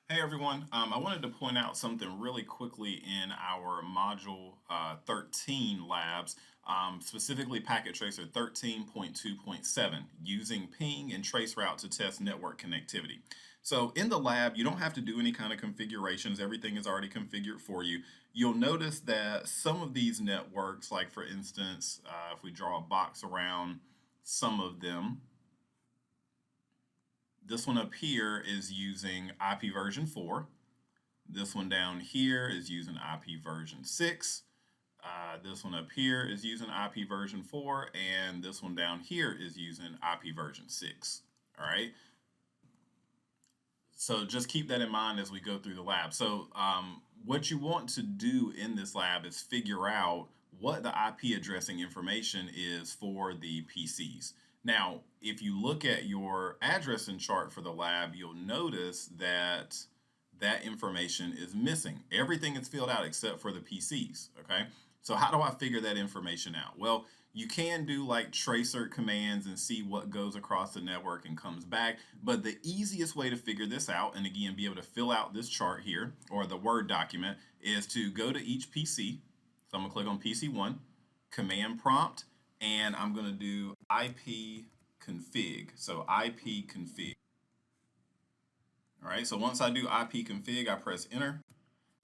Hey everyone, I wanted to point out something really quickly in our Module 13 labs, specifically Packet Tracer 13.2.7, using ping and traceroute to test network connectivity. So in the lab, you don't have to do any kind of configurations. Everything is already configured for you. You'll notice that some of these networks, like for instance, if we draw a box around some of them, this one up here is using IP version 4. This one down here is using IP version 6. This one up here is using IP version 4, and this one down here is using IP version 6. All right. So just keep that in mind as we go through the lab. So what you want to do in this lab is figure out what the IP addressing information is for the PCs. Now, if you look at your addressing chart for the lab, you'll notice that that information is missing. Everything is filled out except for the PCs, okay? So how do I figure that information out? Well, you can do like tracer commands and see what goes across the network and comes back. But the easiest way to figure this out, and again, be able to fill out this chart here or the Word document, is to go to each PC. So I'm gonna click on PC1, command prompt, and I'm gonna do IP config. So IP config. All right, so once I do IP config, I press enter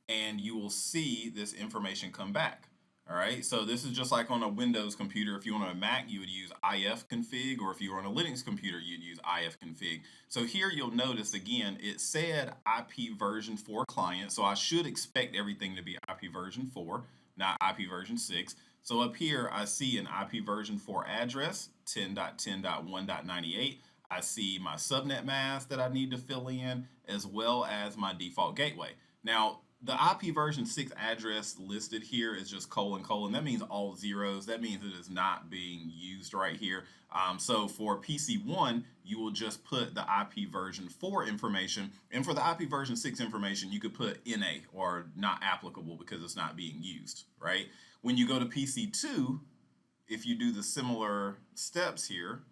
and you will see this information come back. All right, so this is just like on a Windows computer. If you were on a Mac, you would use ifconfig, or if you were on a Linux computer, you'd use ifconfig. So here you'll notice again, it said IP version 4 client, so I should expect everything to be IP version 4, not IP version 6. So up here, I see an IP version 4 address, 10.10.1.98. I see my subnet mask that I need to fill in, as well as my default gateway. Now, the IP version 6 address listed here is just colon colon. That means all zeros. That means it is not being used right here. So for PC1, you will just put the IP version 4 information. And for the IP version 6 information, you could put NA or not applicable because it's not being used, right? When you go to PC2, if you do the similar steps here,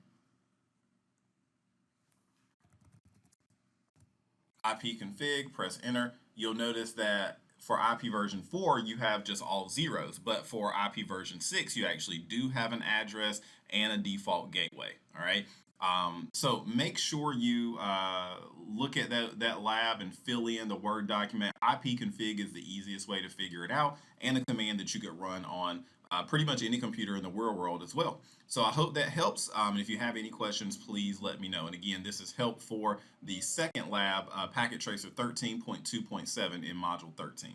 IP config, press enter, you'll notice that for IP version 4, you have just all zeros, but for IP version 6, you actually do have an address and a default gateway. All right. So make sure you look at that lab and fill in the Word document. IP config is the easiest way to figure it out, and a command that you could run on pretty much any computer in the real world as well. So I hope that helps. And if you have any questions, please let me know. And again, this is help for the second lab, Packet Tracer 13.2.7 in Module 13.